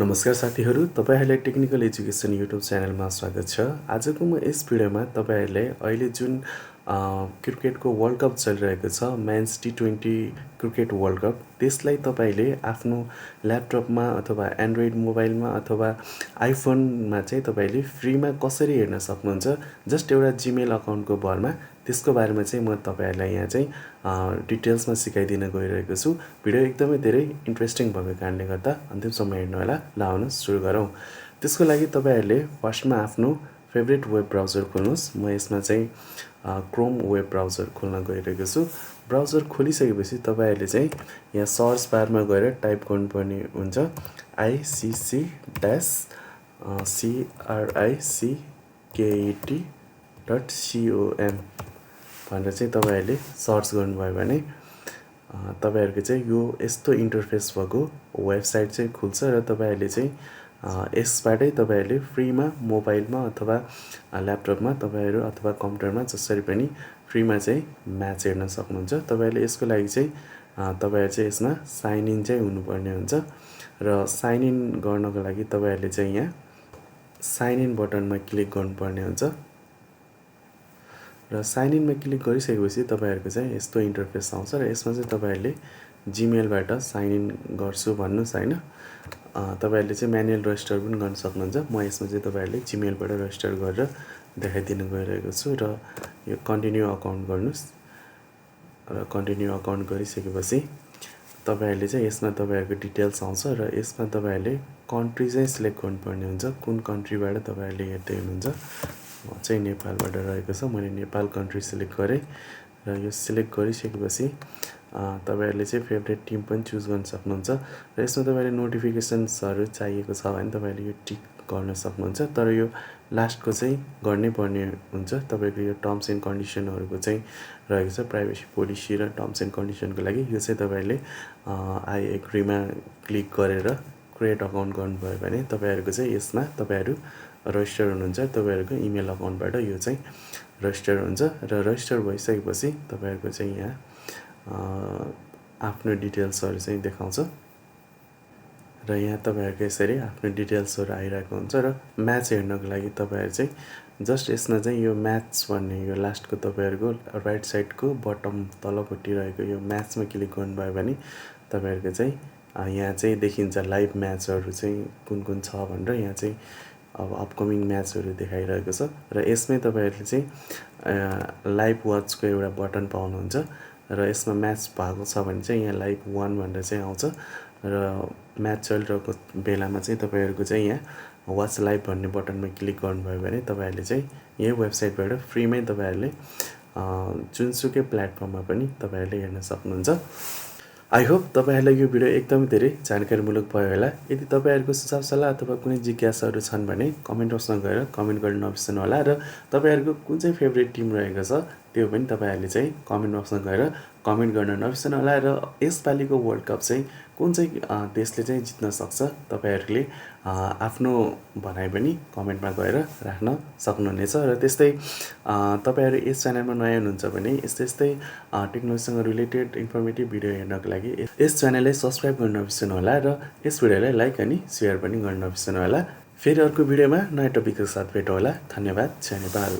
नमस्कार साथीहरू, तपाईहरुलाई टेक्निकल एजुकेसन युट्युब च्यानलमा स्वागत छ। आजको म यस भिडियोमा तपाईहरुले अहिले जुन क्रिकेटको वर्ल्ड कप चलिरहेको छ, मेन्स टी20 क्रिकेट वर्ल्ड कप, त्यसलाई तपाईले आफ्नो ल्यापटपमा अथवा एन्ड्रोइड मोबाइलमा अथवा आइफोनमा चाहिँ तपाईले फ्रीमा कसरी हेर्न सक्नुहुन्छ, जस्ट एउटा जीमेल अकाउन्टको भरमा। त्यसको बारेमा चाहिँ म तपाईहरुलाई यहाँ चाहिँ डिटेल्समा सिकाइदिन गइरहेको छु। भिडियो एकदमै धेरै इन्ट्रेस्टिङ भएको कारणले गर्दा अन्तिमसम्म हेर्नु होला। ल आउनुहोस् सुरु गरौँ। त्यसको लागि तपाईहरुले फर्स्टमा आफ्नो फेभरेट वेब ब्राउजर खोल्नुहोस्। म यसमा चाहिँ क्रोम वेब ब्राउजर खोल्न गइरहेको छु। ब्राउजर खोलिसकेपछि तपाईहरुले चाहिँ यहाँ सर्च बारमा गएर टाइप गर्नुपर्ने हुन्छ icc-cricket.com भनेर चाहिँ तपाईहरुले सर्च गर्नुभयो भने तपाईहरुको चाहिँ यो यस्तो इन्टरफेस भएको वेबसाइट चाहिँ खुल्छ र तपाईहरुले चाहिँ यसबाटै तपाईहरुले फ्रीमा मोबाइलमा अथवा ल्यापटपमा तपाईहरु अथवा कम्प्युटरमा जसरी पनि फ्रीमा चाहिँ म्याच हेर्न सक्नुहुन्छ। तपाईहरुले यसको लागि चाहिँ तपाईहरु चाहिँ यसमा साइन इन चाहिँ हुनुपर्ने हुन्छ र साइन इन गर्नको लागि तपाईहरुले चाहिँ यहाँ साइन इन बटनमा क्लिक गर्नुपर्ने हुन्छ र साइन इनमा क्लिक गरिसकेपछि तपाईहरुको चाहिँ यस्तो इन्टरफेस आउँछ र यसमा चाहिँ तपाईहरुले जीमेलबाट साइन इन गर्छु भन्नुस् हैन। तपाईहरुले चाहिँ म्यानुअल रजिस्टर पनि गर्न सक्नुहुन्छ। म यसमा चाहिँ तपाईहरुले जीमेलबाट रजिस्टर गरेर देखाइदिन गइरहेको छु र यो कन्टिन्यू अकाउन्ट गर्नुस् र कन्टिन्यू अकाउन्ट गरिसकेपछि तपाईहरुले चाहिँ यसमा तपाईहरुको डिटेल्स आउँछ र यसमा तपाईहरुले कन्ट्री चाहिँ सिलेक्ट गर्नुपर्ने हुन्छ। कुन कन्ट्रीबाट तपाईहरुले हेर्दै हुनुहुन्छ। म चाहिँ नेपालबाट रहेको छ, मैले नेपाल कन्ट्री सिलेक्ट गरेँ र यो सिलेक्ट गरिसकेपछि तपाईहरुले चाहिँ फेभरेट टिम पनि चुज गर्न सक्नुहुन्छ र यसमा तपाईहरुले नोटिफिकेसन्सहरु चाहिएको छ भने तपाईहरुले यो टिक गर्न सक्नुहुन्छ। तर यो लास्टको चाहिँ गर्नै पर्ने हुन्छ। तपाईको यो टर्म्स एन्ड कन्डिसनहरुको चाहिँ रहेको छ, प्राइभेसी पोलिसी र टर्म्स एन्ड कन्डिसनको लागि। यो चाहिँ तपाईहरुले आई एग्रीमा क्लिक गरेर क्रिएट अकाउन्ट गर्नुभयो भने तपाईहरुको चाहिँ यसमा तपाईहरु रजिस्टर हुनुहुन्छ। तपाईहरुको इमेल अकाउन्टबाट यो चाहिँ रजिस्टर हुन्छ र रजिस्टर भइसकेपछि तपाईहरुको चाहिँ यहाँ आफ्नो डिटेल्सहरु चाहिँ देखाउँछ र यहाँ तपाईहरुको यसरी आफ्नो डिटेल्सहरु आइरहेको हुन्छ र म्याच हेर्नको लागि तपाईहरु चाहिँ जस्ट यसमा चाहिँ यो म्याच भन्ने यो लास्टको तपाईहरुको राइट साइडको बटम तलपट्टि रहेको यो म्याचमा क्लिक गर्नुभयो भने तपाईहरुको चाहिँ यहाँ चाहिँ देखिन्छ लाइभ म्याचहरु चाहिँ कुन कुन छ भनेर। यहाँ चाहिँ अब अपकमिङ म्याचहरु देखाइरहेको छ र यसमै तपाईहरुले चाहिँ लाइभ वाचको एउटा बटन पाउनुहुन्छ र यसमा म्याच भएको छ भने चाहिँ यहाँ लाइभ 1 भनेर चाहिँ आउँछ र म्याच चलिरहेको बेलामा चाहिँ तपाईहरुको चाहिँ यहाँ वाच लाइभ भन्ने बटनमा क्लिक गर्नुभयो भने तपाईहरुले चाहिँ यही वेबसाइटबाट फ्रीमै तपाईहरुले जुनसुकै प्लेटफर्ममा पनि तपाईहरुले हेर्न सक्नुहुन्छ। आई होप तपाईहरुलाई यो भिडियो एकदमै धेरै जानकारीमूलक भयो होला। यदि तपाईहरुको सुझाव सल्लाह अथवा कुनै जिज्ञासाहरु छन् भने कमेन्ट बक्समा गएर कमेन्ट गर्न नबिर्सनु होला र तपाईहरुको कुन चाहिँ फेभरेट टिम रहेको छ त्यो पनि तपाईहरुले चाहिँ कमेन्ट बक्समा गएर कमेन्ट गर्न नबिर्सनु होला र यसपालिको वर्ल्ड कप चाहिँ कुन चाहिँ देशले चाहिँ जित्न सक्छ तपाईहरुले आफ्नो भनाइ पनि कमेन्टमा गएर राख्न सक्नुहुनेछ र त्यस्तै तपाईहरु यस च्यानलमा नयाँ हुनुहुन्छ भने यस्तै टेक्नोलोजीसँग रिलेटेड इन्फर्मेटिभ भिडियो हेर्नको लागि यस च्यानललाई सब्स्क्राइब गर्न नबिर्सनु होला र यस भिडियोलाई लाइक अनि शेयर पनि गर्न नबिर्सनु होला। फेरि अर्को भिडियोमा नयाँ टपिकको साथ भेटौँ होला। धन्यवाद। जय नेपाल।